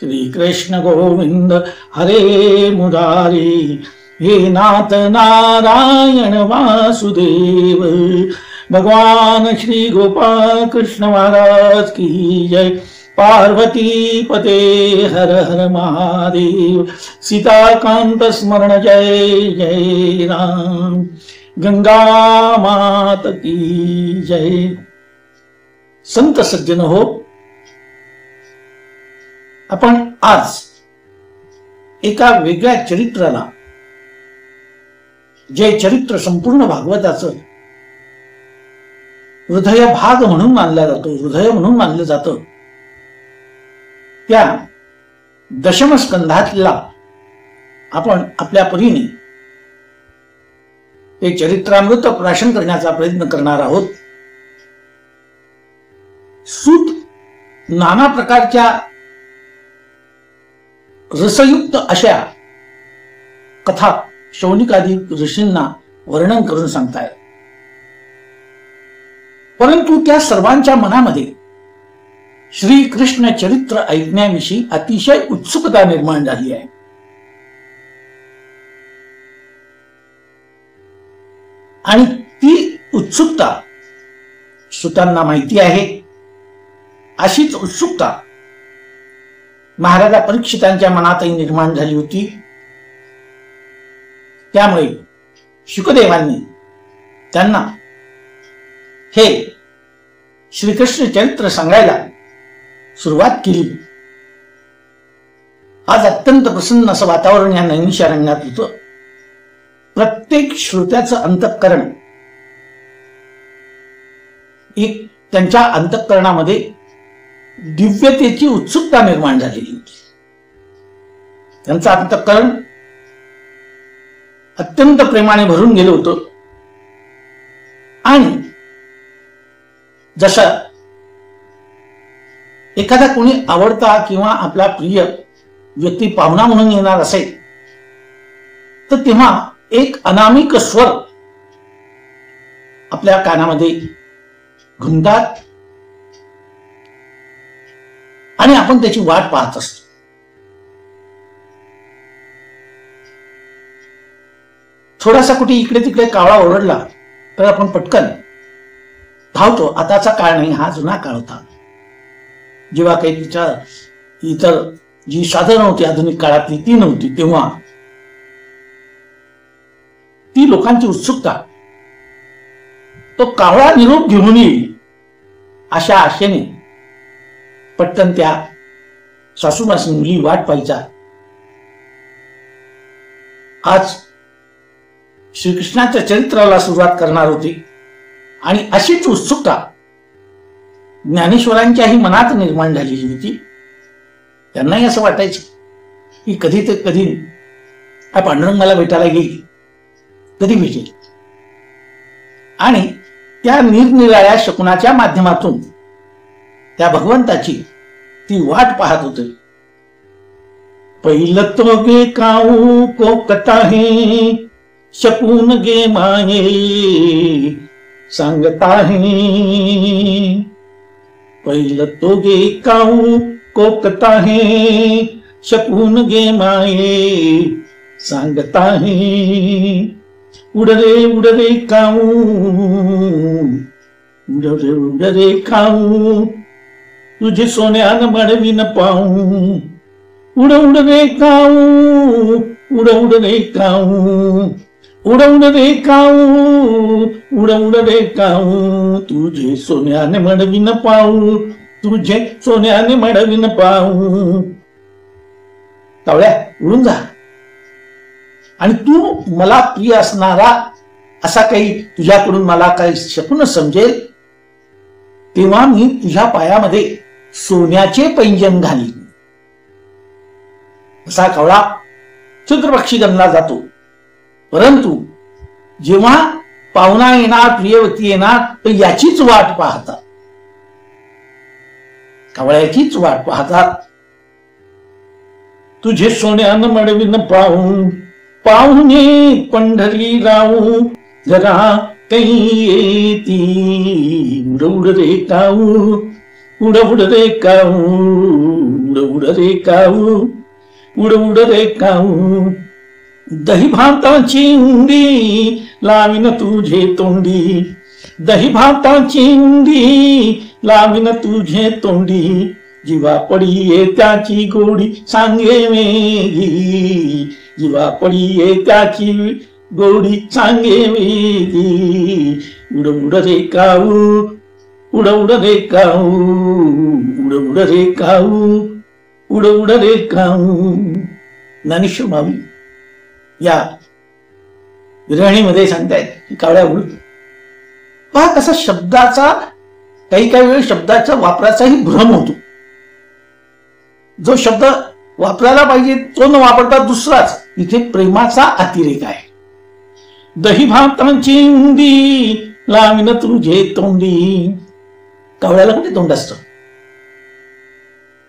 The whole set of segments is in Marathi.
श्री कृष्ण गोविंद हरे मुरारी, हे नाथ नारायण वासुदेव। भगवान श्री गोपाल कृष्ण महाराज की जय। पार्वती पते हर हर महादेव। सीताकांत स्मरण जय जय राम। गंगा मात की जय। संत सज्जन हो, आपण आज एका वेगळ्या चरित्राला, जे चरित्र संपूर्ण भागवताचं हृदय भाग म्हणून मानला जातो, हृदय म्हणून मानलं जातं, त्या दशम स्कंधातला आपण आपल्या परीने ते चरित्रामृत प्राशन करण्याचा प्रयत्न करणार आहोत। सूत नाना प्रकारच्या रसयुक्त अशा कथा शौनिकादी ऋषींना वर्णन करून सांगतायत, परंतु त्या सर्वांच्या मनामध्ये श्री कृष्ण चरित्र ऐकण्याविषयी अतिशय उत्सुकता निर्माण झाली आहे। आणि ती उत्सुकता सुतांना माहिती आहे। अशीच उत्सुकता महाराजा परीक्षितांच्या मनातही निर्माण झाली होती। त्यामुळे शुकदेवांनी त्यांना हे श्रीकृष्ण चरित्र सांगायला सुरुवात केली। आज अत्यंत प्रसन्न असं वातावरण या नैमिषारण्यात होतं। प्रत्येक श्रोत्याचं अंतःकरण एक त्यांच्या अंतःकरणामध्ये दिव्यतेची उत्सुकता निर्माण झालेली होती। त्यांचं अंतःकरण अत्यंत प्रेमाने भरून गेलं होतं। आणि जसं एखादा कोणी आवडता किंवा आपला प्रिय व्यक्ती पाहुणा म्हणून येणार असेल, तर तेव्हा एक अनामिक स्वर आपल्या कानामध्ये घुमतात आणि आपण त्याची वाट पाहत असतो। थोडासा कुठे इकडे तिकडे कावळा ओरडला तर आपण पटकन धावतो। आताचा काळ नाही, हा जुना काळ होता, जेव्हा काही तिच्या इतर जी साधनं होती आधुनिक काळातली ती नव्हती, तेव्हा ती लोकांची उत्सुकता तो कावळा निरोप घेऊन येईल अशा आशेने पटकन त्या सासूमासी मुली वाट पाहायचा। आज श्रीकृष्णाच्या चरित्राला सुरुवात करणार होती आणि अशीच उत्सुकता ज्ञानेश्वरांच्याही मनात निर्माण झालेली होती। त्यांनाही असं वाटायचं की कधी ते कधी हा पांडुरंग मला भेटायला येईल, कधी भेटेल। आणि त्या निरनिराळ्या शकुनाच्या माध्यमातून त्या भगवंताची ती वाट पाहत होते। पहिलं तो गे काऊ को कटाहे, शकून गे माये सांगता है। पहिलं तो गे काऊ को कटाहे, शकून गे माये सांगता है। उड़ रे काऊ, उड़ रे काऊ, तुझे सोन्यान मडवीन पाऊ। उड़ रे काऊ, उड़ रे काऊ, उड़ रे काऊ, उड़ रे काऊ, तुझे सोन्याने मडवीन पाऊ, तुझे सोन्याने मडवीन पाऊ। कावळ्या उडून जा आणि तू मला प्रिय असणारा असा काही तुझ्याकडून मला काही शकुन समजेल, तेव्हा मी तुझ्या पायामध्ये सोन्याचे पैंजण घालीन। असा कावळा क्षुद्रपक्षी गणला जातो, परंतु जेव्हा पाहुणा येणार, प्रियवती येणार, तर याचीच वाट पाहतात, कावळ्याचीच वाट पाहतात। तुझे सोन्यान मडवीन पाहू, पाहुणे पंढरी राहू, जरा काही येती। उड़ रे काऊ, उड़ रे काऊ, उड रे काऊ, उड रे काऊ. दही भाताची उंडी लावीन तुझे तोंडी, दही भाताची उंडी लावीन तुझे तोंडी. जीवा पडिये त्याची गोडी सांगे वेगी, जीवा पडिये त्याची गोडी सांगे वेगी. उड रे काऊ, उड रे काऊ, उड रे काऊ, उड रे काऊ. ज्ञानेश्वर माऊली या विरहिणीमध्ये सांगतायत की कावळ्या उड. पहा कसा शब्दाचा काही वेळ शब्दाच्या वापराचाही भ्रम होतो. जो शब्द वापरायला पाहिजे तो न वापरता दुसराच, इथे प्रेमाचा अतिरेक आहे. दही भाताची उंडी लावीन तुझे तोंडी. कावळ्याला कुठे तोंड असतं?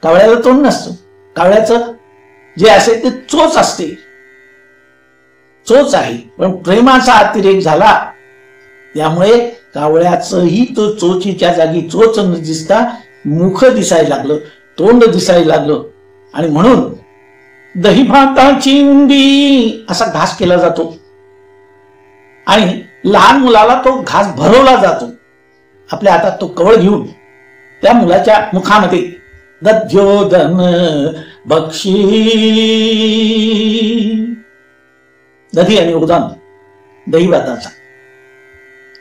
कावळ्याला तोंड नसतं. कावळ्याचं जे असेल ते चोच असते, चोच आहे. पण प्रेमाचा अतिरेक झाला त्यामुळे कावळ्याचंही तो चोचीच्या जागी चोच न दिसता मुख दिसायला लागलं, तोंड दिसायला लागलं. आणि म्हणून दही भाताची उंडी असा घास केला जातो आणि लहान मुलाला तो घास भरवला जातो. आपल्या हातात तो कवळ घेऊन त्या मुलाच्या मुखामध्ये दध्योदन बक्षी, दधी आणि उदान दही भाताचा.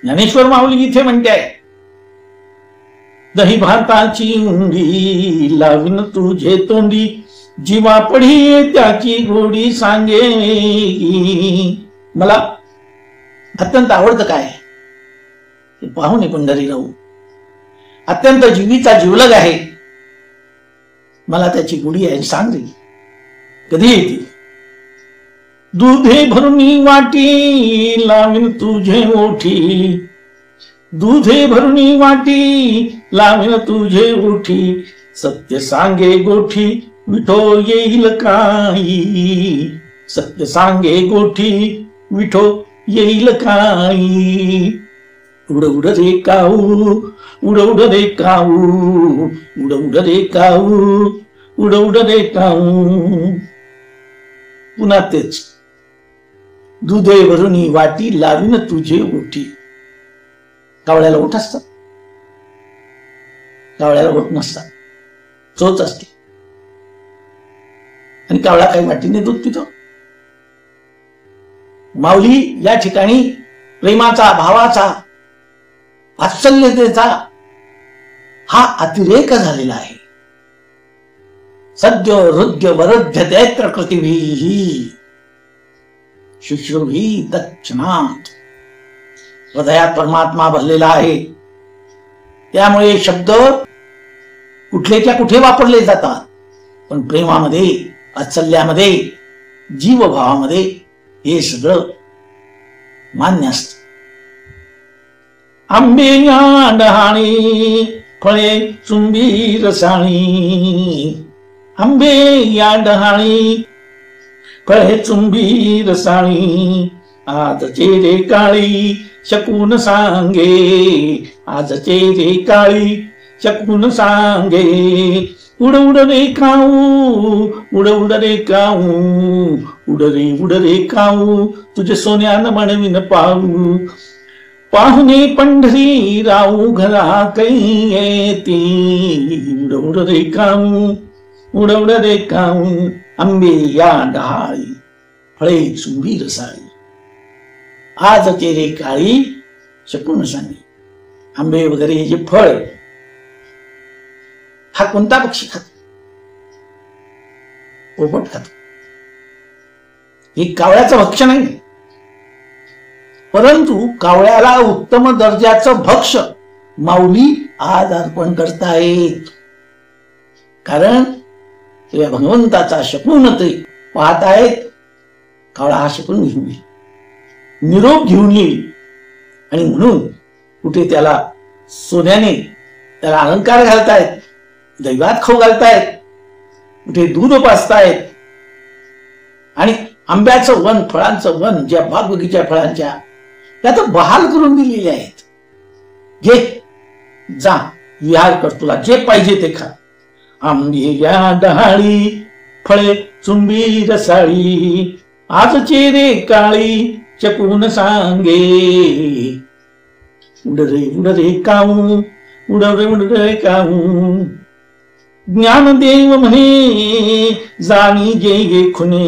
ज्ञानेश्वर माऊली इथे म्हणते दही भाताची उंडी लावीन तुझे तोंडी, जीवा पडी त्याची गोडी सांगे. मला अत्यंत आवडतं काय पाहून पंढरी राहू, अत्यंत जीवीचा जीवलग आहे. मला त्याची गोडी आहे सांग रे कधी येते. दुधे भरुनी वाटी लावीन तुझे ओठी, दुधे भरुनी वाटी लावीन तुझे ओठी. सत्य सांगे गोठी विठो येईल काही, सत्य सांगे गोठी विठो येईल काही. उड रे काऊ, उड रे काऊ, उड रे काऊ, उड रे काऊ. पुन्हा तेच दुधे भरुनी वाटी लावीन तुझे ओठी. कावळ्याला ओठ असतात? कावळ्याला ओठ नसतात, चोच असते. आणि कावळा काही वाटीने दूध पितो? माऊली या ठिकाणी प्रेमाचा, भावाचा, वात्सल्यतेचा हा अतिरेक झालेला आहे. सद्य हृद्य वरद्य दैत्र कृतिभिः शुश्रूही दक्षिणात. हृदयात परमात्मा भरलेला आहे. त्यामुळे शब्द कुठलेच्या कुठे वापरले जातात, पण प्रेमामध्ये, वात्सल्यामध्ये, जीवभावामध्ये हे सगळं मान्य असत. आंबे या डहाणी फळे चुंबी रसाणी, आंबे या डहाणी फळे चुंबी रसाणी. आजचे रे काळी शकून सांगे, आजचे रे काळी शकून सांगे. उड रे काऊ, उड रे काऊ, उड रे काऊ. तुझे सोन्यानं म्हणवीन पाहू, पाहुणे पंढरी राऊ घरा काही येती. उड रे काऊ, उड रे काऊ. आंबे या डहाळी फळे चुंबी रसाळी. आजचे रे काळी शकून सांगे. आंबे वगैरे हे जे फळ हा कोणता पक्षी खातो? पोपट खातो. हे कावळ्याचं भक्ष नाही, परंतु कावळ्याला उत्तम दर्जाचं भक्ष माऊली आज अर्पण करतायत. कारण भगवंताचा शकून ते पाहतायत. कावळा हा शकून घेऊन येईल, निरोप घेऊन येईल. आणि म्हणून कुठे त्याला सोन्याने त्याला अलंकार घालतायत, दैवात खाऊ घालतायत, कुठे दूध पाजतायत. आणि आंब्याचं वन, फळांचं वन, ज्या बाग बगीच्या फळांच्या त्या तर बहाल करून दिलेल्या आहेत. घे जा विहार कर, तुला जे पाहिजे ते खा. आंबिया डहाळी फळे चुंबी रसाळी, आजची रे काळी चकून सांगे. उडरे काऊ, उडरे काऊ, ज्ञानदेव म्हणे जाणी जे खुने,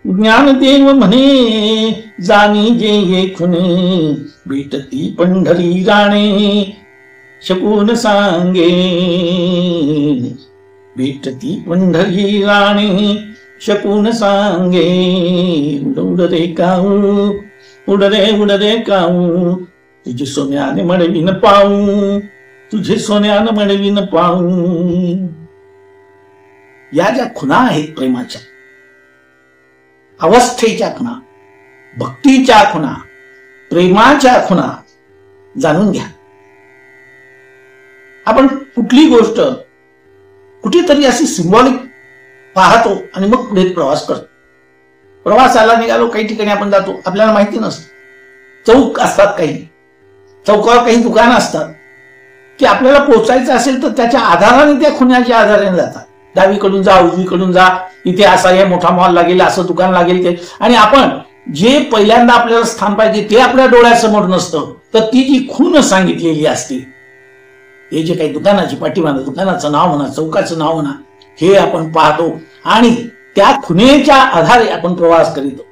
ज्ञानदेव म्हणे जाणी जे खुने, भेटती पंढरी राणे शकून सांगे. भेटती पंढरी राणे शकून सांगे. उडरे काऊ, उडरे काऊ, तुझे सोन्याने मळवीन पाऊ, तुझे सोन्यानं मळवीन पाऊ. या ज्या खुणा आहेत प्रेमाच्या, अवस्थेच्या खुणा, भक्तीच्या खुणा, प्रेमाच्या खुणा जाणून घ्या. आपण कुठली गोष्ट कुठेतरी अशी सिंबॉलिक पाहतो आणि मग पुढे प्रवास करतो. प्रवासाला निघालो, काही ठिकाणी आपण जातो, आपल्याला माहिती नसतं. चौक असतात, काही चौकावर काही दुकानं असतात की आपल्याला पोचायचं असेल तर त्याच्या आधाराने, त्या खुण्याच्या आधाराने जातात. डावीकडून जा, उजवीकडून जा, इथे असा हे मोठा मॉल लागेल, असं दुकान लागेल ते. आणि आपण जे पहिल्यांदा आपल्याला स्थान पाहिजे ते आपल्या डोळ्यासमोर नसतं, तर ती जी खूण सांगितलेली असते, हे जे काही दुकानाची पाठीमागे दुकानाचं नाव म्हणा, चौकाचं नाव म्हणा, हे आपण पाहतो आणि त्या खुणेच्या आधारे आपण प्रवास करीतो.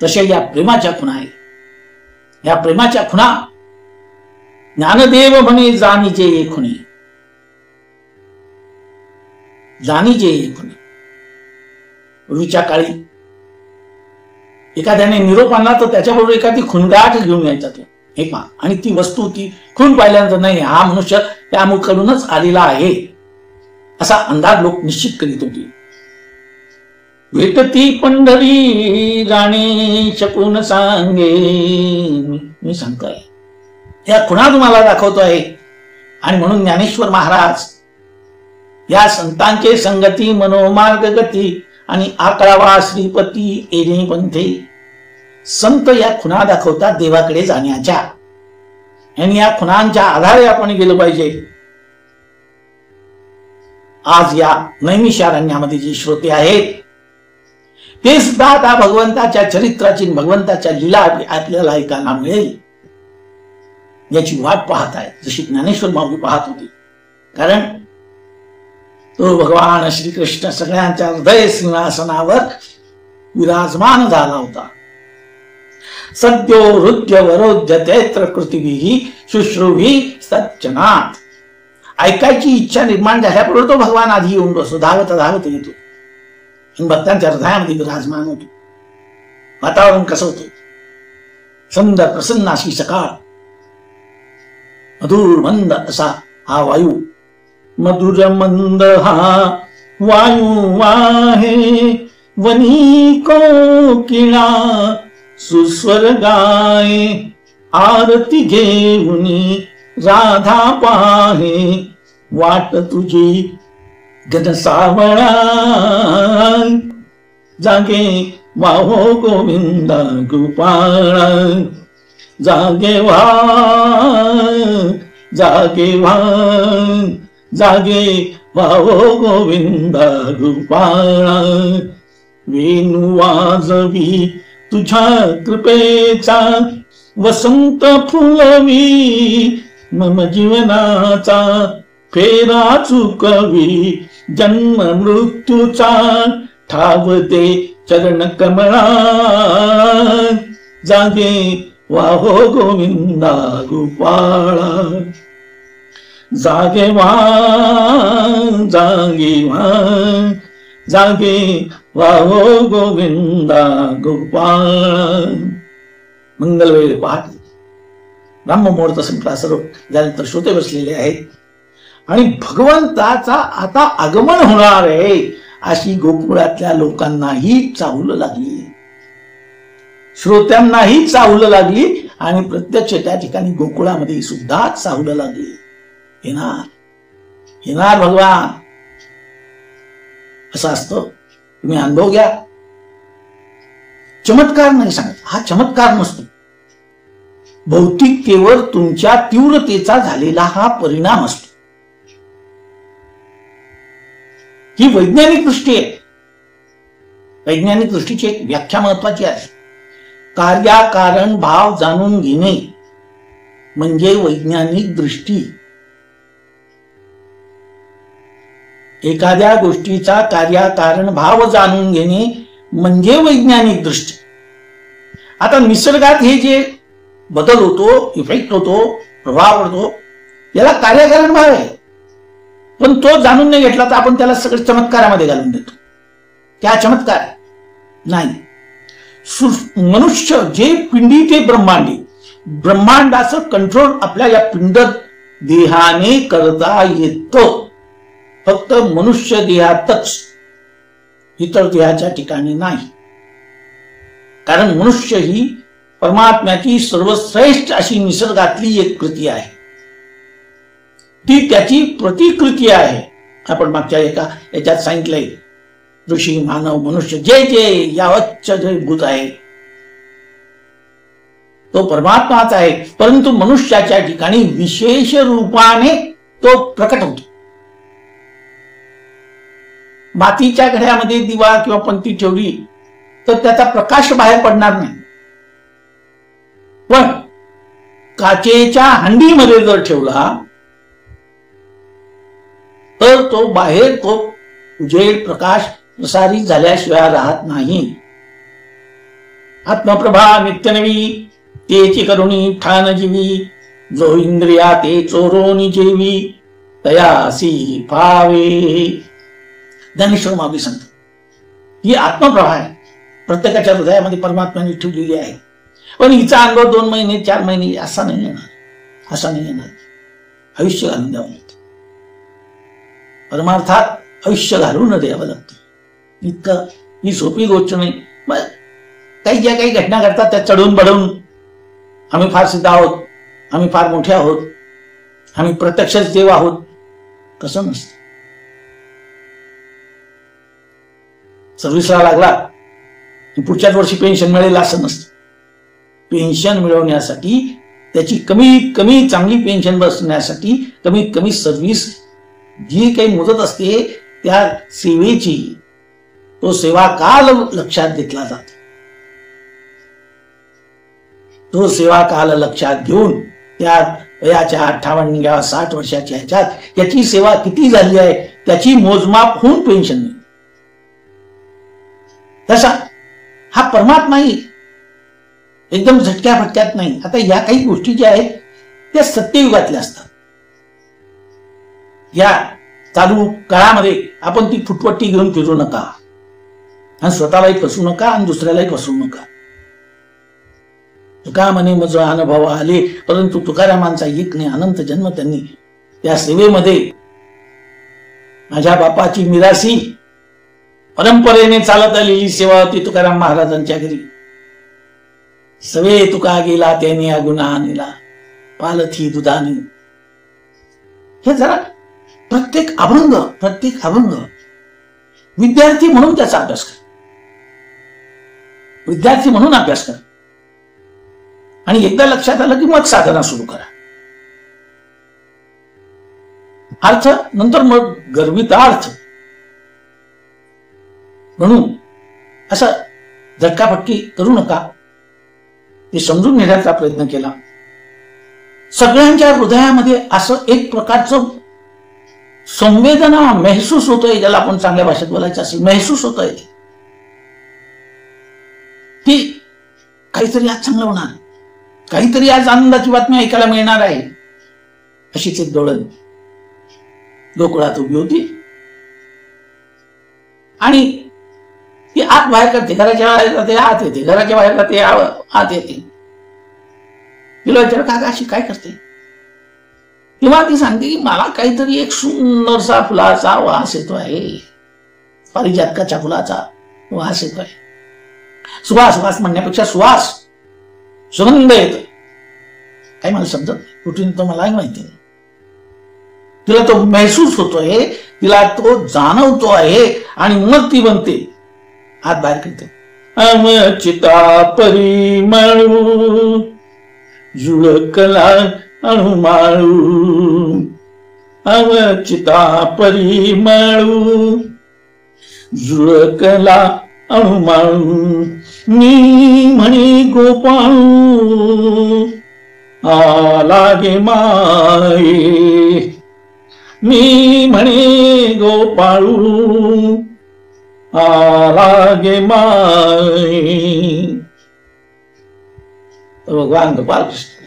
तसे या प्रेमाच्या खुणा आहेत. या प्रेमाच्या खुणा ज्ञानदेव म्हणे जाणीचे खुणे, जाणीचे खुणे. पूर्वीच्या काळी एखाद्याने निरोप आणला तर त्याच्याबरोबर एखादी खुणगाठ घेऊन यायचा तो, हे पहा, आणि ती वस्तू, ती खून पाहिल्यानंतर नाही, हा मनुष्य त्या अमुकडूनच आलेला आहे असा अंदाज लोक निश्चित करीत होते. भेटती पंढरी राणे शकून सांगे. मी सांगतोय, या खुणा तुम्हाला दाखवतो आहे. आणि म्हणून ज्ञानेश्वर महाराज या संतांचे संगती मनोमार्ग गती आणि 11वा श्रीपती एने पंथे. संत या खुणा दाखवतात देवाकडे जाण्याच्या, आणि या खुणांच्या आधारे आपण गेलो पाहिजे. आज या नैमिषारण्यामध्ये जे श्रोते आहेत ते सुद्धा आता भगवंताच्या चरित्राची, भगवंताच्या लीला आपल्याला ऐकायला मिळेल याची वाट पाहत आहे, जशी ज्ञानेश्वर माऊली पाहत होती. कारण तो भगवान श्रीकृष्ण सगळ्यांच्या हृदय सिंहासनावर विराजमान झाला होता. सद्यो हृद्य वरोध्य तेत्र कृतिभिः शुश्रूभिः सज्जनात्. ऐकायची इच्छा निर्माण झाल्याबरोबर तो भगवान आधी येऊन बसतो, धावत धावत येतो आणि भक्तांच्या हृदयामध्ये विराजमान होतो. वातावरण कसं होतं, सुंदर प्रसन्न अशी सकाळ, मधुर मंद असा हा वायू, मधुर मंद हा वायू आहे, वनी कोकिळा सुस्वर गाय, आरती घेऊनी राधा पाहे, वाट तुझी घनसावळा, जागे वाहो गोविंदा गोपाळा, जागे व्हा, जागे व्हा, जागे वाहो गोविंदा गोपाळा. वेणू वाजवी तुझ्या कृपेचा, वसंत फुलवी मम जीवनाचा, फेरा चुकवी जन्म मृत्यूचा, ठावते चरण कमळा, जागे वाहो गोविंदा गोपाळा. जागे व्हा, जागे व्हा, जागे वाहो गोविंदा गोपाळ. मंगलवेळ पहाटे ब्रह्ममुहूर्त संपला, सर्व त्यानंतर श्रोते बसलेले आहेत आणि भगवंताचा आता आगमन होणार आहे अशी गोकुळातल्या लोकांनाही चाहूल लागली, श्रोत्यांनाही चाहूल लागली आणि प्रत्यक्ष त्या ठिकाणी गोकुळामध्ये सुद्धा चाहूल लागली. येणार येणार भगवान असं असतं. तुम्ही अनुभव घ्या. चमत्कार नाही सांगत, हा चमत्कार नसतो, भौतिकतेवर तुमच्या तीव्रतेचा झालेला हा परिणाम असतो. ही वैज्ञानिक दृष्टी आहे. वैज्ञानिक दृष्टीची एक व्याख्या महत्वाची आहे. कार्याकारण भाव जाणून घेणे म्हणजे वैज्ञानिक दृष्टी. एखाद्या गोष्टीचा कार्याकारण भाव जाणून घेणे म्हणजे वैज्ञानिक दृष्टी. आता निसर्गात हे जे बदल होतो, इफेक्ट होतो, प्रभाव पडतो, याला कार्यकारण भाव आहे. पण तो जाणून नाही घेतला तर आपण त्याला सगळं चमत्कारामध्ये घालून देतो. क्या चमत्कार नाही. मनुष्य जे पिंडी ते ब्रह्मांडी, ब्रह्मांडाचं कंट्रोल आपल्या या पिंड देहाने करता येतं. फक्त मनुष्य देहातच, इतर देहाच्या ठिकाणी नाही. कारण मनुष्य ही परमात्म्याची सर्वश्रेष्ठ अशी निसर्गातली एक कृती आहे. ती त्याची प्रतिकृती आहे. आपण मागच्या एका याच्यात सांगितलंय, ऋषी मानव मनुष्य जे जे यावच्च जे भूत आहे तो परमात्माच आहे. परंतु मनुष्याच्या ठिकाणी विशेष रूपाने तो प्रकट होतो. मातीच्या घड्यामध्ये दिवा किंवा पंती ठेवली तर त्याचा प्रकाश बाहेर पडणार नाही. पण काचेच्या हंडीमध्ये जर ठेवला तर तो बाहेर तो उजेड प्रकाश प्रसारित झाल्याशिवाय राहत नाही. आत्मप्रभा नित्यनवी तेची करुणी ठाण जीवी, जो इंद्रिया ते चोरोनी जेवी, तयासी पावे. ज्ञानेश्वर माऊली सांगतात ही आत्मप्रभा आहे, प्रत्येकाच्या हृदयामध्ये परमात्म्याने ठेवलेली आहे. पण हिचा अनुभव 2 महिने 4 महिने असा नाही येणार, असा नाही येणार. आयुष्य घालून द्यावं लागतं. परमार्थात आयुष्य घालून द्यावं लागतं. इतकं ही सोपी गोष्ट नाही. मग काही ज्या काही घटना घडतात त्या चढून बढून आम्ही फार सिद्ध आहोत, आम्ही फार मोठे आहोत, आम्ही प्रत्यक्षच देव आहोत, कसं नसतं. सर्व्हिसला लागला पुढच्याच वर्षी पेन्शन मिळेल असं नसतं. पेन्शन मिळवण्यासाठी त्याची कमीत कमी चांगली पेन्शन बसण्यासाठी कमीत कमी सर्व्हिस जी काही मुदत असते त्या सेवेची तो सेवा काल लक्षात घेतला जातो. तो सेवा काल लक्षात घेऊन त्या वयाच्या 58 किंवा 60 वर्षाच्या ह्याच्यात याची सेवा किती झाली आहे त्याची मोजमाप होऊन पेन्शन मिळते. तसा हा परमात्माही एकदम झटक्या फटक्यात नाही. आता या काही गोष्टी ज्या आहेत त्या सत्ययुगातल्या असतात. या चालू काळामध्ये आपण ती फुटपट्टी घेऊन फिरू नका आणि स्वतःलाही फसवू नका आणि दुसऱ्यालाही फसवू नका. तुका म्हणे मज अनुभव आले, परंतु तुकारामांचा एक नाही अनंत जन्म त्यांनी त्या सेवेमध्ये माझ्या बापाची मिरासी परंपरेने चालत आलेली सेवा होती तुकाराम महाराजांच्या घरी. सवे तुका गेला त्याने अगुणा आणला, पालथी दुधाने. हे जरा प्रत्येक अभंग विद्यार्थी म्हणून त्याचा अभ्यास कर. विद्यार्थी म्हणून अभ्यास कर आणि एकदा लक्षात आलं की मग साधना सुरू करा. अर्थ नंतर मग गर्वितार्थ म्हणून असं झटकाफटकी करू नका. ते समजून घेण्याचा प्रयत्न केला. सगळ्यांच्या हृदयामध्ये असं एक प्रकारचं संवेदना महसूस होतोय, ज्याला आपण चांगल्या भाषेत बोलायचं असेल, महसूस होतोय की काहीतरी आज चांगलं होणार, काहीतरी आज आनंदाची बातमी ऐकायला मिळणार आहे. अशीच एक डोळण गोकुळात उभी होती आणि ती आत बाहेर करते. घराच्या बाहेर जाते आत येते, घराच्या बाहेर जाते आत येते. तिला विचार काका अशी काय करते, तेव्हा ती सांगते की मला काहीतरी एक सुंदरसा फुलाचा वास येतो आहे, पारिजातकाच्या फुलाचा वास येतो आहे. सुवास म्हणण्यापेक्षा सुवास, सुगंध येतो. काही मला समजत कुठून तो मलाही माहिती नाही. तिला तो महसूस होतोय, तिला तो जाणवतो आहे आणि मग ती बनते. हात बाहेर करते. अमचिता परिमळू जुळकला अणुमाळू, अमचिता परिमळू झुळकला अणुमाळू मी म्हणे गोपाळू आला गे माये, मी म्हणे गोपाळू आला गे माये. भगवान गोपाल कृष्ण,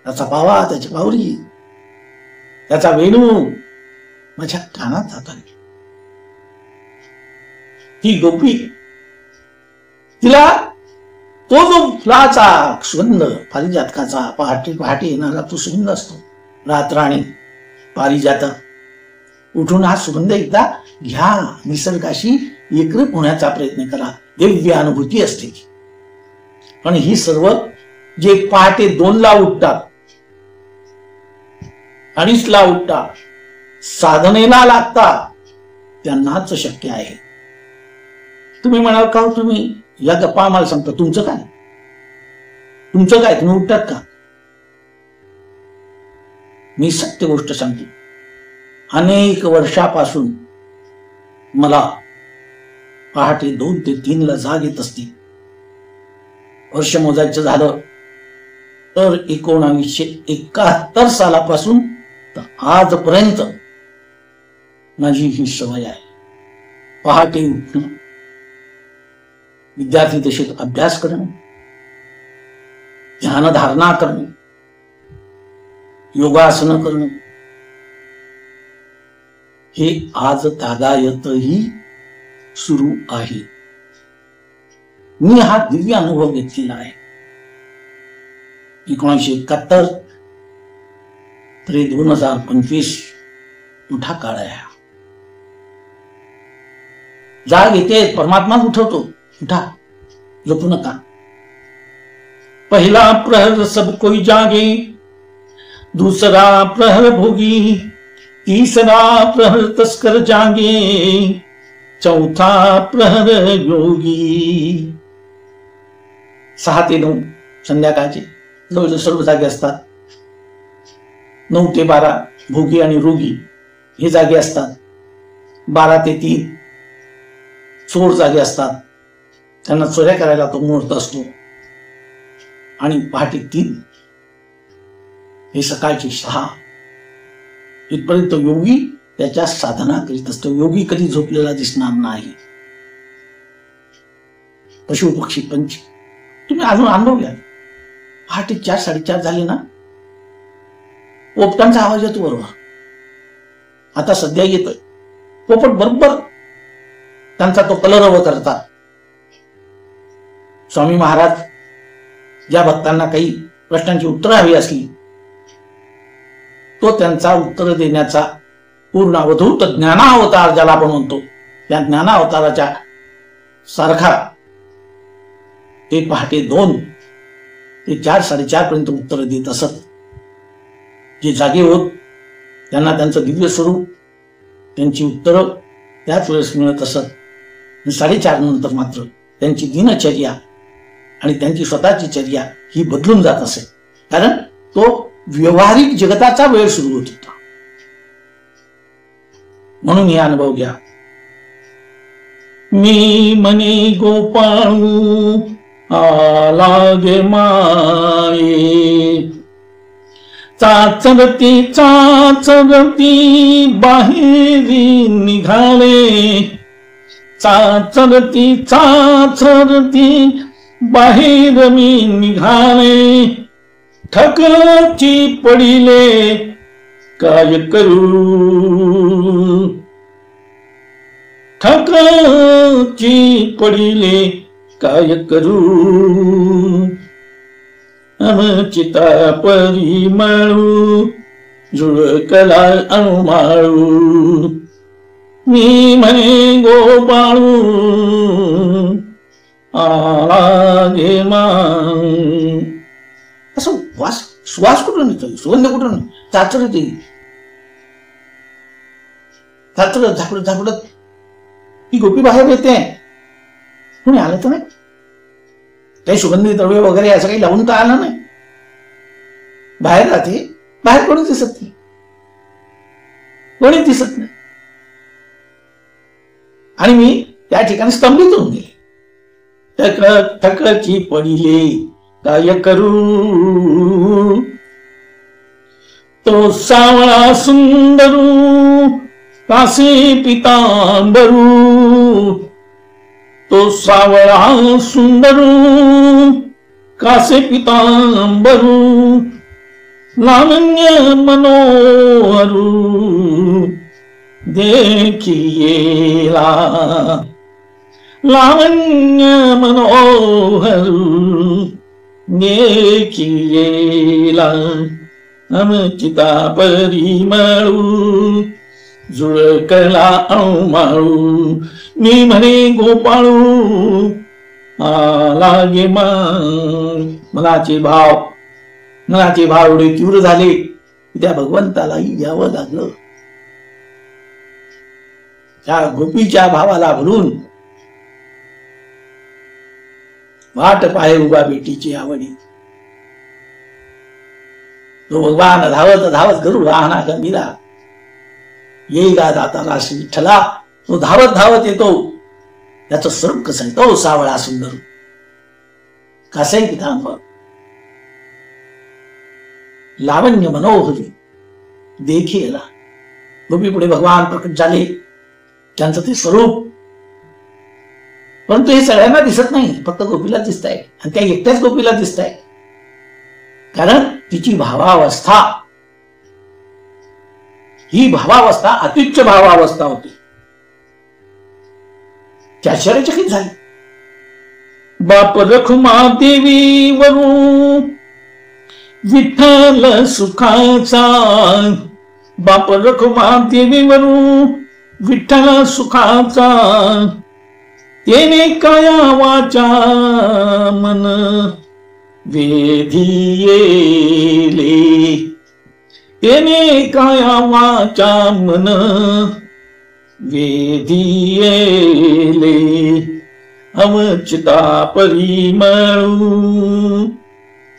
त्याचा बावा, त्याची बावरी, त्याचा वेणू माझ्या कानात जातो. ती गोपी, तिला तो जो फुलाचा सुगंध, पारिजातकाचा पहाटे पहाटे येणारा तो सुगंध असतो, रातराणी पारिजात, उठून हा सुगंध एकदा घ्या, निसर्गाशी एकरूप होण्याचा प्रयत्न करा, दिव्य अनुभूती असते. पण ही सर्व जे पहाटे 2ला उठतात, 2:30ला उठतात, साधनेला लागतात, त्यांनाच शक्य आहे. तुम्ही म्हणाल का तुम्ही या गप्पा आम्हाला सांगता, तुमचं काय, तुमचं काय, तुम्ही उठतात का? मी सत्य गोष्ट सांगतो. अनेक वर्षापासून मला पहाटे 2 ते 3ला जाग येत असते. वर्ष मोजायचं झालं तर 1971 सालापासून तर आजपर्यंत माझी ही सवय आहे. पहाटे उठणं, विद्यार्थी दशेत अभ्यास करणं, ध्यानधारणा करणं, योगासनं करणं, हे आज तागायतही सुरू आहे. मी हा दिव्य अनुभव घेतलेला आहे. 1971 ते 2025 मोठा काळ आहे. जाग येते, परमात्मा उठवतो, उठा, झोपू नका. पहिला प्रहर सब कोई जागे, दूसरा प्रहर भोगी, तीसरा प्रहर तस्कर जागे, चौथा प्रहर योगी. 6 ते 9 संध्याकाळचे जवळजवळ सर्व जागे असतात. 9 ते 12 भोगी आणि रोगी हे जागे असतात. 12 ते 3 चोर जागे असतात, त्यांना चोऱ्या करायला तो मुहूर्त असतो. आणि पहाटे 3 हे सकाळचे 6 इथपर्यंत योगी त्याच्या साधना करीत असतो. योगी कधी झोपलेला दिसणार नाही. पशु पक्षी पंच तुम्ही अजून अनुभव घ्या. पहाटे 4, 4:30 झाले ना, पोपटांचा आवाज येतो बरोबर. आता सध्या येतोय. पोपट बरोबर त्यांचा तो कलरव करतात. स्वामी महाराज ज्या भक्तांना काही प्रश्नांची उत्तरं हवी असली, तो त्यांचा उत्तर देण्याचा पूर्ण अवधूत ज्ञानावतार ज्याला आपण म्हणतो, त्या ज्ञानावताराच्या सारखा ते पहाटे 2 ते 4, 4:30 पर्यंत उत्तर देत असत. जे जागे होत त्यांना त्यांचं दिव्य स्वरूप, त्यांची उत्तरं त्याच वेळेस मिळत असत. 4:30 नंतर मात्र त्यांची दिनचर्या आणि त्यांची स्वतःची चर्या ही बदलून जात असे. कारण तो व्यवहारिक जगताचा वेळ सुरू होत होता. म्हणून हे अनुभव घ्या. मी म्हणे गोपाळू आला गे माये, चाचरती चाचरती बाहेरी निघाले, चाचरती चाचरती बाहेर मी निघाले, ठकची पडिले काय करू, ठकची पडिले काय करू, अनचिता परिमळू झुळकला अणुमाळू, मी म्हणे गोपाळू आला गे माळू. असं सुवास कुठून येतो, सुगंध कुठून, चाचरत येईल, चाचरत झापडत झापडत ही गोपी बाहेर येते. कोणी आलं तर नाही, काही सुगंधी द्रव्य वगैरे असं काही लावून तर आलं नाही. बाहेर राहते, बाहेर कोणी दिसत नाही, कोणी दिसत नाही. आणि मी त्या ठिकाणी स्तंभित होऊन गेले. थकची पडिले काय करू, तो सावळा सुंदरू कासे पितांबरू, तो सावळा सुंदरू कासे पितांबरू, लावण्य मनोहरू देखियेला, लावण्य मनोहरू देखियेला, अमचिता परिमळू जुळकला अळूमाळू, मी म्हणे गोपाळू लागे मनाचे भाव एवढे तीव्र झाले की त्या भगवंतालाही यावं लागलं. त्या गोपीच्या भावाला भरून वाट पाहे उभा बेटीची आवडी. तो भगवान धावत धावत गरुड वाहना गंभीरा, येईला दाताला श्री विठ्ठला. तो धावत धावत येतो. त्याचं स्वरूप कसं आहे, तो सावळा सुंदर कासे पितांबर, लावण्य मनोहरी देखियेला. गोपी पुढे भगवान प्रकट झाले, त्यांचं ते स्वरूप. परंतु हे सगळ्यांना दिसत नाही, फक्त गोपीला दिसत आहे. आणि त्या एकट्याच गोपीला दिसत आहे, कारण तिची भावावस्था ही भावावस्था अत्युच्च भावावस्था होती. त्या आश्चर्यचकित झाली. बाप रखुमा देवी वरू विठ्ठल सुखाचा, बाप रखुमा देवी वरू विठ्ठल सुखाचा, तेने काया वाचा मन वेधियेले, तेने काया वाचा मन वेधियेले, अवचिता परिमळू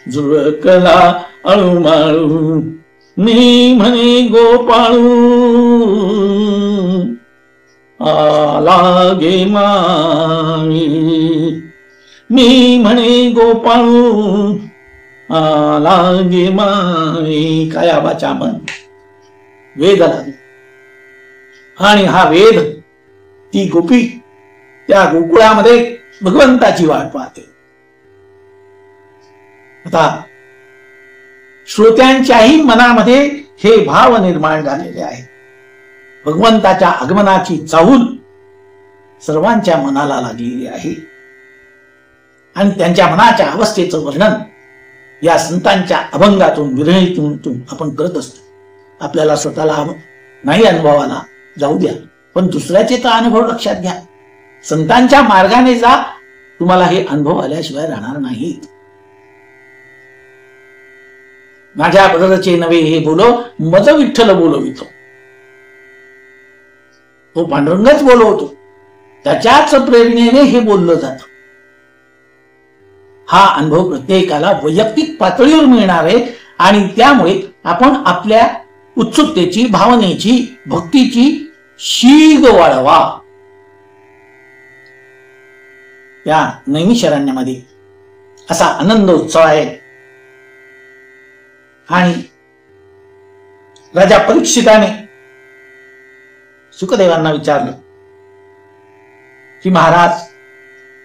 जुळकला अळूमाळू, मी म्हणे गोपाळू लागे माळी, मी म्हणे गोपाळू लागे माळी. काया वाचा मन वेद लागला. आणि हा वेद, ती गोपी त्या गोकुळामध्ये भगवंताची वाट पाहते. आता श्रोत्यांच्याही मनामध्ये हे भाव निर्माण झालेले आहे. भगवंताच्या आगमनाची चाहूल सर्वांच्या मनाला लागलेली आहे. आणि त्यांच्या मनाच्या अवस्थेचं वर्णन या संतांच्या अभंगातून विरहितून आपण करत असतो. आपल्याला स्वतःला नाही अनुभवाला जाऊ द्या, पण दुसऱ्याचे तर अनुभव लक्षात घ्या. संतांच्या मार्गाने जा, तुम्हाला हे अनुभव आल्याशिवाय राहणार नाही. माझ्या बदलचे नवे हे बोलो, मज विठ्ठल बोलवितो. तो पांडुरंगच बोलवतो, त्याच्याच प्रेरणेने हे बोललं जातं. हा अनुभव प्रत्येकाला वैयक्तिक पातळीवर मिळणार आहे. आणि त्यामुळे आपण आपल्या उत्सुकतेची, भावनेची, भक्तीची शीग वाढवा. या नैमिषारण्यामध्ये असा आनंद उत्सव आहे. आणि राजा परीक्षिताने सुखदेवांना विचारलं की महाराज,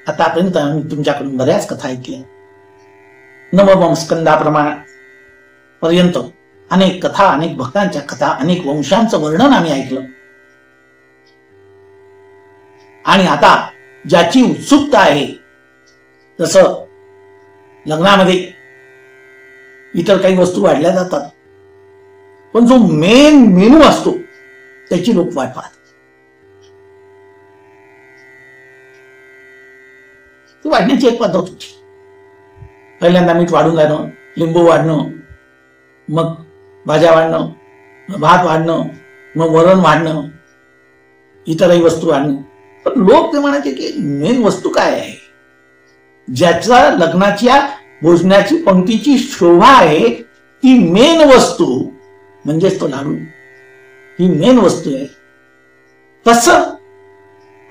आतापर्यंत आम्ही तुमच्याकडून बऱ्याच कथा ऐकल्या, नवम स्कंदाप्रमाणे पर्यंत अनेक कथा, अनेक भक्तांच्या कथा, अनेक वंशांचं वर्णन आम्ही ऐकलं. आणि आता ज्याची उत्सुकता आहे, जसं लग्नामध्ये इतर काही वस्तू वाढल्या जातात, पण जो मेन मेनू असतो त्याची लोक वाट पाहतात. ती वाढण्याची एक पद्धत होती. पहिल्यांदा मीठ वाढून जाणं, लिंबू वाढणं, मग भाज्या वाढणं, मग भात वाढणं, मग वरण वाढणं, इतरही वस्तू वाढणं. पण लोक ते म्हणायचे की मेन वस्तू काय आहे, ज्याचा लग्नाच्या भोजनाची पंक्तीची शोभा आहे, ती मेन वस्तू म्हणजेच तो लाडू, ही मेन वस्तू आहे. तसं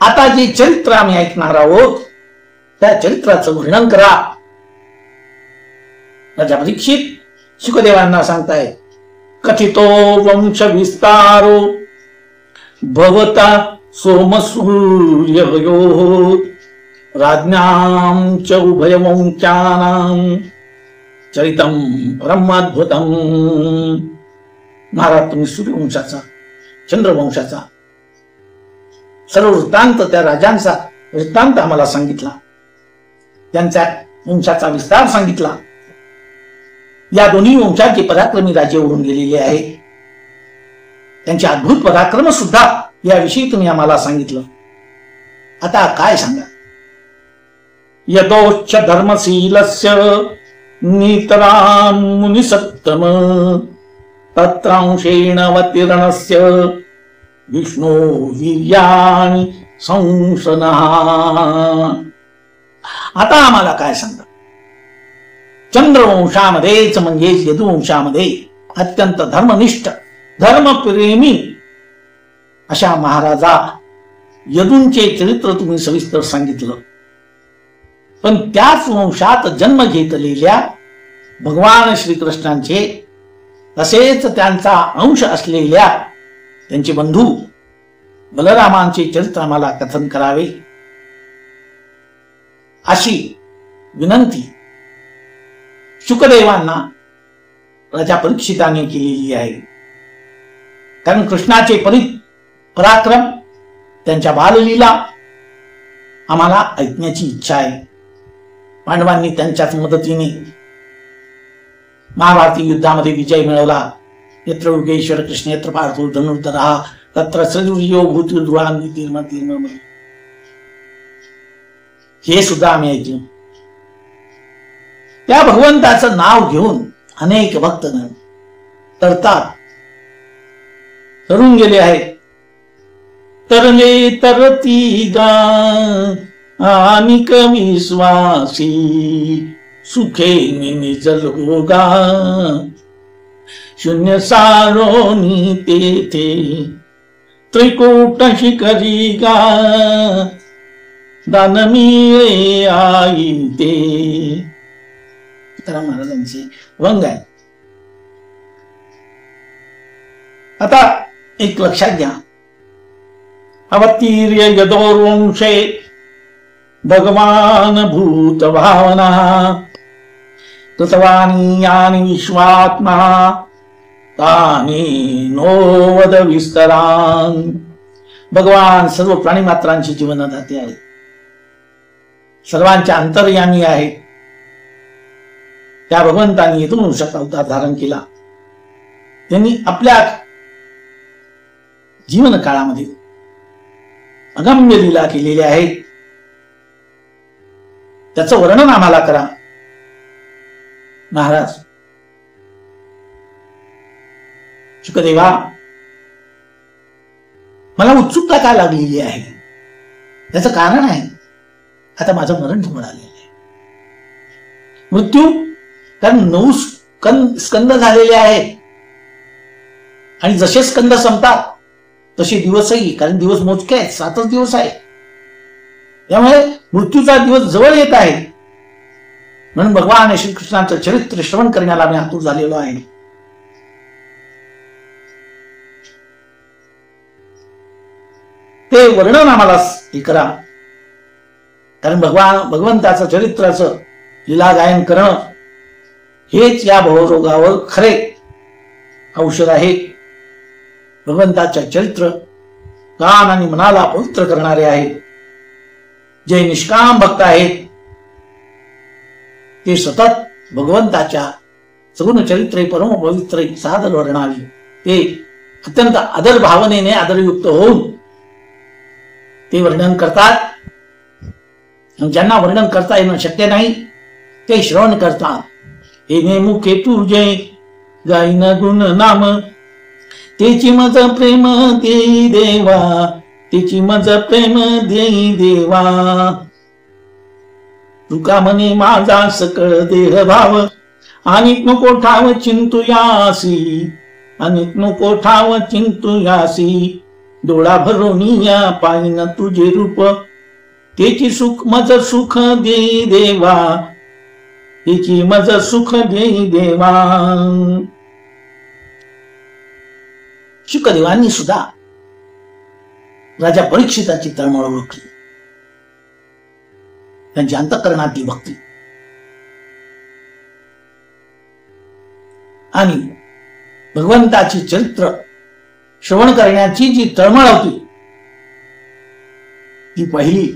आता जे चरित्र आम्ही ऐकणार आहोत त्या चरित्राचं वर्णन करा. राजा परीक्षित शुकदेवांना सांगताय, कथितो वंश विस्तारो भवता सोमसूर्ययो राज्ञां च उभयवंशानां चरितं परमाद्भुतं. महाराज, तुम्ही सूर्यवंशाचा, चंद्रवंशाचा सर्व वृत्तांत, त्या राजांचा वृत्तांत आम्हाला सांगितला, त्यांच्या वंशाचा विस्तार सांगितला. या दोन्ही वंशाचे पराक्रमी राजे उडून गेलेले आहेत, त्यांचे अद्भुत पराक्रम सुद्धा याविषयी तुम्ही आम्हाला सांगितलं. आता काय सांगा? यदोच्च धर्मशीलस्य नितरान् मुनिसत्तम तत्रांशेण अवतीर्णस्य विष्णु वीर्याणि संशनः. आता आम्हाला काय सांगा? चंद्रवंशामध्येच म्हणजेच यदुवंशामध्ये अत्यंत धर्मनिष्ठ, धर्मप्रेमी अशा महाराजा यदूंचे चरित्र तुम्ही सविस्तर सांगितलं. पण त्याच वंशात जन्म घेतलेल्या भगवान श्रीकृष्णांचे, तसेच त्यांचा अंश असलेल्या त्यांचे बंधू बलरामांचे चरित्र आम्हाला कथन करावे अशी विनंती शुकदेवांना राजा परीक्षिताने केलेली आहे. कारण कृष्णाचे पराक्रम, त्यांच्या बाललीला आम्हाला ऐकण्याची इच्छा आहे. पांडवांनी त्यांच्याच मदतीने महाभारती युद्धामध्ये विजय मिळवला. यत्र योगेश्वर कृष्ण यत्र पार्थो धनुर्धरः तत्र सदुर्यो भूतिर्ध्रुवान्नितीर्म. हे सुद्धा आम्ही ऐकलं. त्या भगवंताचं नाव घेऊन अनेक भक्त तरतात, तरुण गेले आहेत. तरले तरती गा आणि विश्वासी सुखे निजल होगा शून्य सारोनी तेथे त्रिकूट शिखरी गा दानमी आई ते. तुकाराम महाराजांचे वंग आहे. आता एक लक्षात घ्या, अवतीर्य यदोर्वंशे भगवान भूत भावना कृतवानी यानी विश्वात्मा तानी नोवद विस्तरान. भगवान सर्व प्राणी मात्रांची जीवनदाते आहेत, सर्वांच्या अंतर्यामी आहेत. त्या भगवंतांनी येथून वंशाचा अवतार धारण केला. त्यांनी आपल्या जीवन काळामध्ये अगम्य लीला केलेल्या आहेत. त्याचं वर्णन आम्हाला करा. महाराज शुकदेवा, मला उत्सुकता काय लागलेली आहे त्याचं कारण आहे, आता माझं मरण जवळ आलेलं आहे. मृत्यू, कारण 9 स्कंद झालेले आहेत आणि जसे स्कंद संपतात तसे दिवसही, कारण दिवस मोजके आहेत, 7च दिवस आहे. त्यामुळे मृत्यूचा दिवस जवळ येत आहे. म्हणून भगवान श्रीकृष्णांचं चरित्र श्रवण करण्याला मी आतुर झालेलो आहे. ते वर्णन आम्हाला हे करा. कारण भगवंताचं चरित्राचं लीला गायन करणं हेच या भवरोगावर खरे औषध आहे. भगवंताच्या चरित्र कान आणि मनाला पवित्र करणारे आहेत. जे निष्काम भक्त आहेत ते सतत भगवंताच्या सगुण चरित्रे परम पवित्र सादर वर्णावी. ते अत्यंत आदर भावनेने आदरयुक्त होऊन ते वर्णन करतात. ज्यांना वर्णन करता येणं शक्य नाही ते श्रवण करतात. हे मुखे तुझे गाईन गुण नाम तेची मज प्रेम देई देवा, तेची मज प्रेम देई देवा. तुका म्हणे माझा सकळ देह भाव अनेक नको ठाव चिंतुयासी, अनेक नको ठाव चिंतुयासी. डोळा भरोनिया पाहिन तुझे रूप, त्याची सुख मज सुख देई देवा, त्याची मज सुख देई देवा. शुकदेवांनी सुद्धा राजा परीक्षिताची तळमळ ओळखली, त्यांची अंतःकरणातली भक्ती आणि भगवंताची चरित्र श्रवण करण्याची जी तळमळ होती ती पहिली.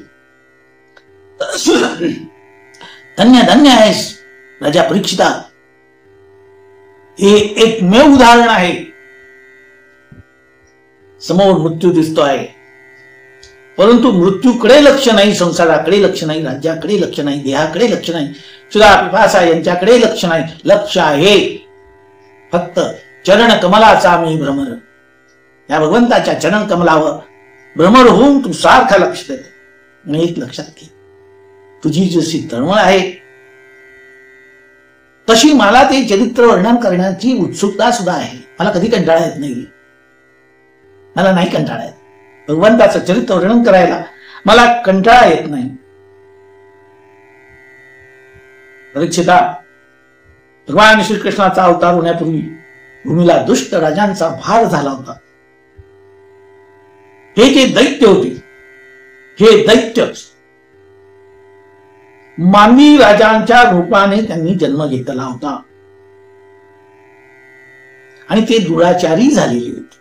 धन्य धन्य आहेस राजा परीक्षिता, हे एकमेव उदाहरण आहे. समोर मृत्यू दिसतो आहे, परंतु मृत्यूकडे लक्ष नाही, संसाराकडे लक्ष नाही, राज्याकडे लक्ष नाही, देहाकडे लक्ष नाही, क्षुधा पिपासा यांच्याकडे लक्ष नाही. लक्ष आहे फक्त चरण कमलाचा मी भ्रमर. या भगवंताच्या चरण कमलावर भ्रमर होऊन तू सारखा लक्ष देते. मी एक लक्षात घे, तुझी जशी तळमळ आहे तशी मला ते चरित्र वर्णन करण्याची उत्सुकता सुद्धा आहे. मला कधी कंटाळा येत नाही, मला नाही कंटाळा येत. भगवंताचं चरित्र वर्णन करायला मला कंटाळा येत नाही. परीक्षिता, भगवान श्रीकृष्णाचा अवतार होण्यापूर्वी भूमीला दुष्ट राजांचा भार झाला होता. हे जे दैत्य होते, हे दैत्य मानवी राजांच्या रूपाने त्यांनी जन्म घेतला होता आणि ते दुराचारी झालेले होते.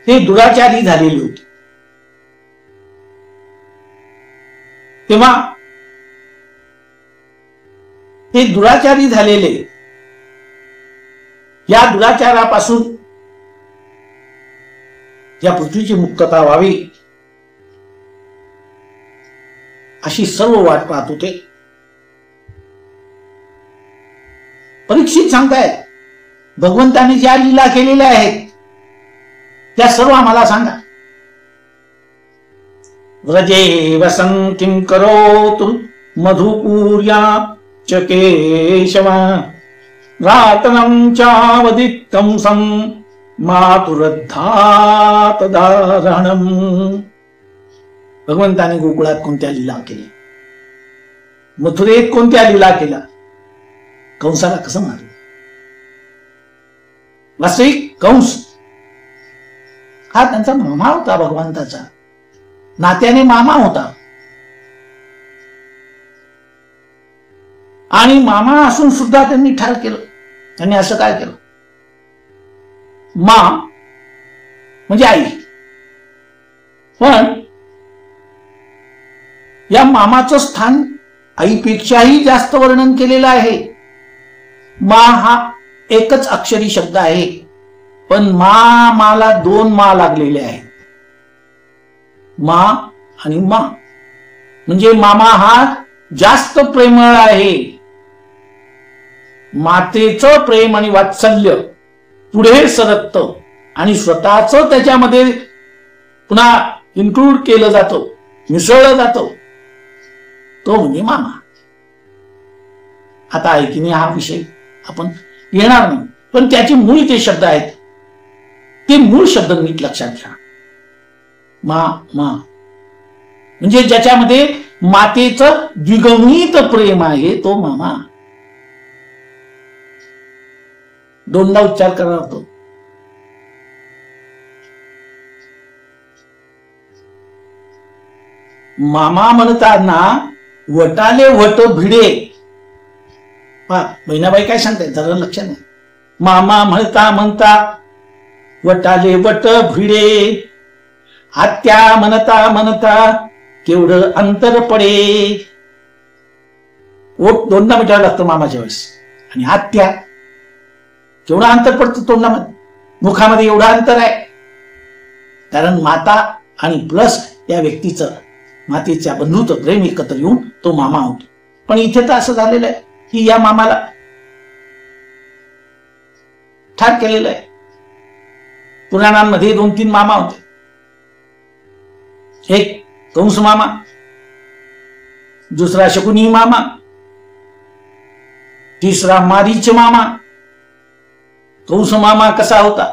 ते दुराचारी झालेले होते. तेव्हा ते दुराचारी झालेले, या दुराचारापासून या पृथ्वीची मुक्तता व्हावी अशी सर्व वाट पाहत होते. परीक्षित सांगतायत, भगवंताने ज्या लीला केलेल्या आहेत त्या सर्व आम्हाला सांगा. व्रजे वसंतीं करोतु मधुपूर्या च केशवा, रातनं चावदित्तं सं मातुरद्धात दारणम्. भगवंताने गोकुळात कोणत्या लीला केल्या, मथुरेत कोणत्या लीला केल्या, कंसाला कसं मारलं. वास्तविक कंस हा त्यांचा मामा होता, भगवंताचा नात्याने मामा होता. आणि मामा असून सुद्धा त्यांनी ठार केलं. त्यांनी असं काय केलं, मा म्हणजे आई, पण या मामाचं स्थान आईपेक्षाही जास्त वर्णन केलेलं आहे. मा हा एकच अक्षरी शब्द आहे, पण माला दोन मा लागलेले आहेत. मा आणि मा म्हणजे मामा हा जास्त प्रेमळ आहे. मातेचं प्रेम आणि वात्सल्य पुढे सरकतं आणि स्वतःच त्याच्यामध्ये पुन्हा इन्क्लूड केलं जातं, मिसळलं जातं, तो म्हणजे मामा. आता ऐकिने हा विषय आपण येणार नाही, पण त्याचे मूळ जे शब्द आहेत ते मूळ शब्द नीट लक्षात घ्या. मा मा म्हणजे ज्याच्यामध्ये मातेचं द्विगुणित प्रेम आहे तो मामा. दोनदा उच्चार करणार होतो. मामा म्हणताना वटाले वट भिडे. बहिणाबाई काय सांगताय जरा लक्षात नाही. मामा म्हणता म्हणता वटाले वट भिडे, आत्या म्हणता म्हणता केवढं अंतर पडे. ओठ दोनदा मिटावं लागतं मामाच्या वेळेस. आणि आत्या केवढं अंतर पडतं तोंडामध्ये, मुखामध्ये एवढं अंतर आहे. कारण माता आणि प्लस त्या व्यक्तीचं मातेच्या बंधुत्व प्रेम एकत्र येऊन तो मामा होतो. पण इथे तर असं झालेलं आहे की या मामाला ठार केलेलं आहे. पुराणांमध्ये 2-3 मामा होते. एक कंस मामा, दुसरा शकुनी मामा, तिसरा मारीच मामा. कंस मामा कसा होता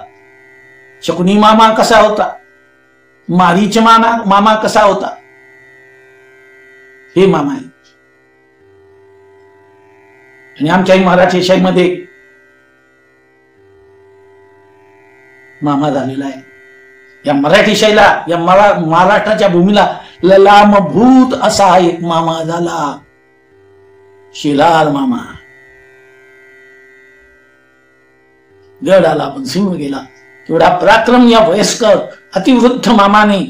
शकुनी मामा कसा होता, मारीच मामा कसा होता, हे मामा आहे. आणि आमच्याही मराठी शाहीमध्ये मामा झालेला आहे. या मराठी शाहीला, या महाराष्ट्राच्या भूमीला ललामभूत असा एक मामा झाला, शिलार मामा. गड आला पण सिंह गेला, एवढा पराक्रम या वयस्कर अतिवृद्ध मामाने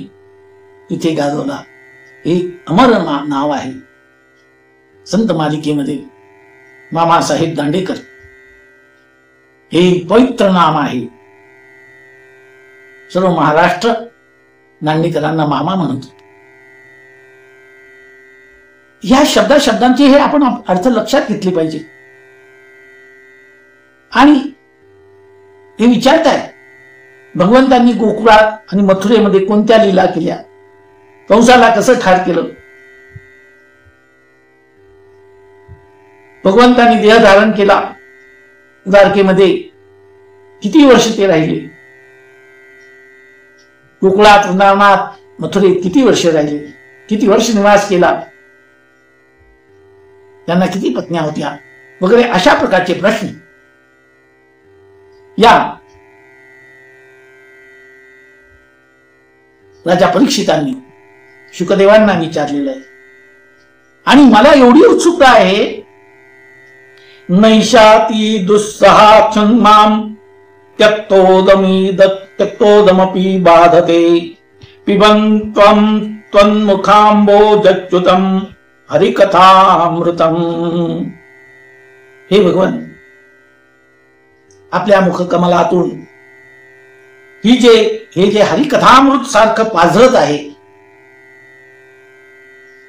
तिथे गाजवला. हे अमर नाव आहे संत मालिकेमध्ये मामासाहेब दांडेकर, हे पवित्र नाम आहे. सर्व महाराष्ट्र दांडेकरांना मामा म्हणतो. या शब्दांचे हे आपण अर्थ लक्षात घेतले पाहिजे. आणि हे विचारताय भगवंतांनी गोकुळात आणि मथुरेमध्ये कोणत्या लीला केल्या, कंसाला कसं ठार केलं, भगवंतांनी देह धारण केला, द्वारकेमध्ये किती वर्ष ते राहिले, गोकुळात, वृंदावनात, मथुरेत किती वर्ष राहिले, किती वर्ष निवास केला, त्यांना किती पत्न्या होत्या वगैरे अशा प्रकारचे प्रश्न या राजा परीक्षितांनी शुकदेवांना विचारलेलं आहे. आणि मला एवढी उत्सुकता आहे, नैषाती दुस्सहा क्षन्माम त्यक्तोदमपि बाधते पिबन् त्वं त्वन्मुखाम्बोजच्युतम् हरिकथामृतम. हे भगवान, आपल्या मुखकमलातून हे जे हरिकथामृत सारखं पाझरत आहे,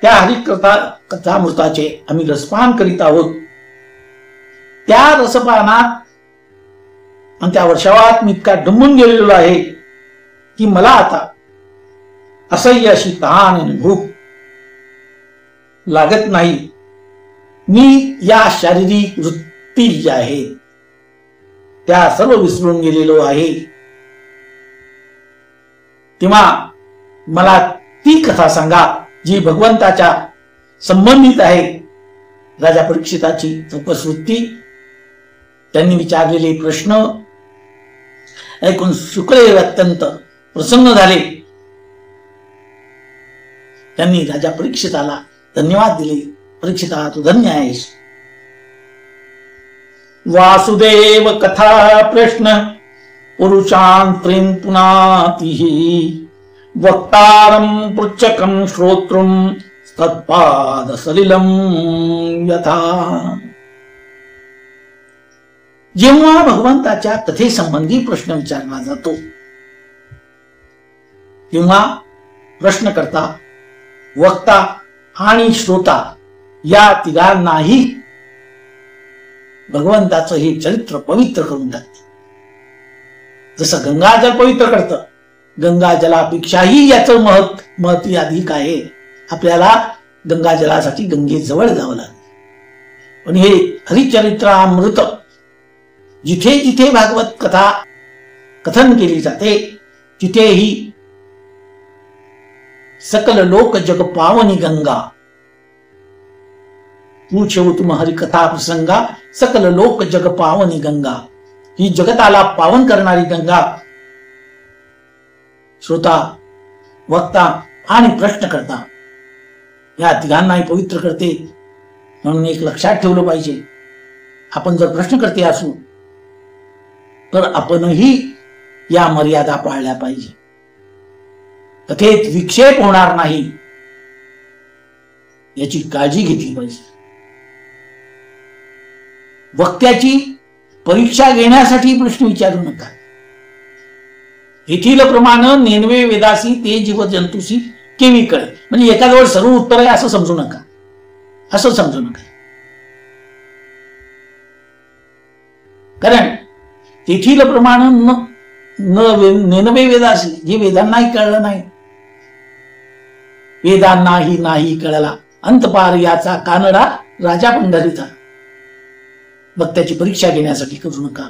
त्या हरिकथामृताचे आम्ही रसपान करीत आहोत. त्या रसपानात आणि त्या वर्षावात मी इतका डुंबून गेलेलो आहे की मला आता असह्य अशी तहान आणि भूक लागत नाही. मी या शारीरिक वृत्ती ज्या आहेत त्या सर्व विसरून गेलेलो आहे. तेव्हा मला ती कथा सांगा जी भगवंताच्या संबंधित आहे. राजा परीक्षिताची तपस्वृत्ती, त्यांनी विचारलेले प्रश्न ऐकून शुकदेव अत्यंत प्रसन्न झाले. त्यांनी राजा परीक्षिताला धन्यवाद दिले. परीक्षिता, तू धन्य आहेस. वासुदेव कथा प्रश्न पुरुषांत्रिं पुनातिः वक्तारं पृच्छकं श्रोत्रुं तत्पाद सलिलं यथा. जेव्हा भगवंताच्या कथेसंबंधी प्रश्न विचारला जातो तेव्हा प्रश्नकर्ता, वक्ता आणि श्रोता या तिघांनाही भगवंताचं हे चरित्र पवित्र करून टाकते. जसं गंगाजल पवित्र करतं, गंगाजलापेक्षाही याचं महत्व अधिक आहे. आपल्याला गंगाजलासाठी गंगेजवळ जावं लागेल. पण हे हरिचरित्रामृत जिथे जिथे भागवत कथा कथन केली जाते तिथेही सकल लोक जग पावनी गंगा, पूछो तुम हरि कथा प्रसंगा, सकल लोक जग पावनी गंगा. ही जगताला पावन करणारी गंगा श्रोता, वक्ता आणि प्रश्नकर्ता या तिघांनाही पवित्र करते. म्हणून एक लक्षात ठेवलं पाहिजे, आपण जर प्रश्नकर्ते असू तर आपणही या मर्यादा पाळल्या पाहिजे. कथेत विक्षेप होणार नाही याची काळजी घेतली पाहिजे. वक्त्याची परीक्षा घेण्यासाठी प्रश्न विचारू नका. येथील प्रमाण नेनवे वेदासी ते जीव जंतुसी केवी कळे, म्हणजे एकाजवळ सर्व उत्तर आहे असं समजू नका. असं समजू नका. कारण तेथील प्रमाण नेनवे वेदासी, जे वेदांनाही कळलं नाही, वेदांनाही नाही कळला अंतपार याचा कानडा राजा पंढरीचा. मग त्याची परीक्षा घेण्यासाठी करू नका.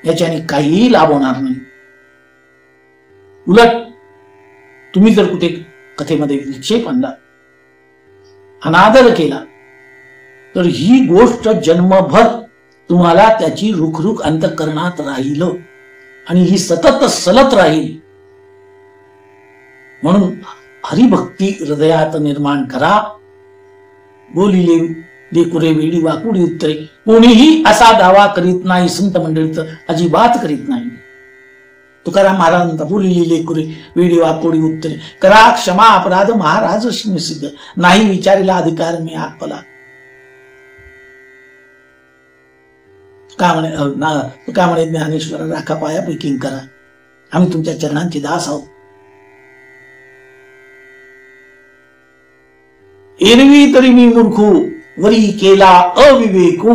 याच्याने काहीही लाभ होणार नाही. उलट तुम्ही जर कुठे कथेमध्ये विक्षेप आणला, अनादर केला, तर ही गोष्ट जन्मभर तुम्हाला त्याची रुखरुख अंतःकरणात राहील आणि ही सतत सलत राहील. म्हणून हरिभक्ती हृदयात निर्माण करा. बोलिले लेकुरे वेडी वाकुडी उत्तरे. कोणीही असा दावा करीत नाही, संत मंडळी तर अजिबात करीत नाही. तुकाराम महाराज म्हणतात, बोलिले लेकुरे वेडी वाकुडी उत्तरे, करा क्षमा अपराध महाराज निषिद्ध, नाही विचारीला अधिकार मी आपला. का म्हणे ज्ञानेश्वर राखा पायापैकी करा, आम्ही तुमच्या चरणांचे दास आहोत. एरवी तरी मी मूर्खू वरी केला अविवेकू.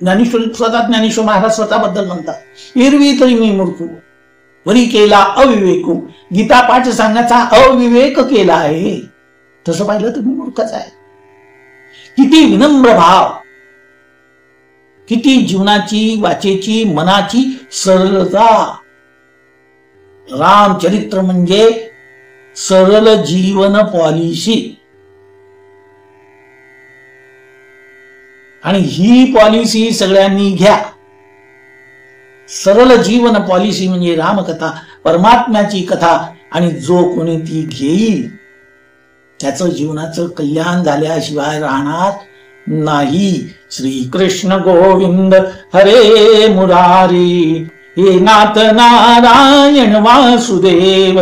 ज्ञानेश्वर महाराज स्वतःबद्दल म्हणतात, एरवी तरी मी मूर्खू वरी केला अविवेकू. गीता पाठ सांगण्याचा अविवेक केला आहे. तसं पाहिलं तर मी मूर्खच आहे. किती विनम्र भाव, किती जीवनाची वाचेची मनाची सरळता. रामचरित्र म्हणजे सरळ जीवन पॉलिसी. आणि ही पॉलिसी सगळ्यांनी घ्या. सरळ जीवन पॉलिसी म्हणजे रामकथा, परमात्म्याची कथा. आणि जो कोणी ती घेईल त्याचं जीवनाचं कल्याण झाल्याशिवाय राहणार नाही. श्री कृष्ण गोविंद हरे मुरारी, हे नाथ नारायण वासुदेव.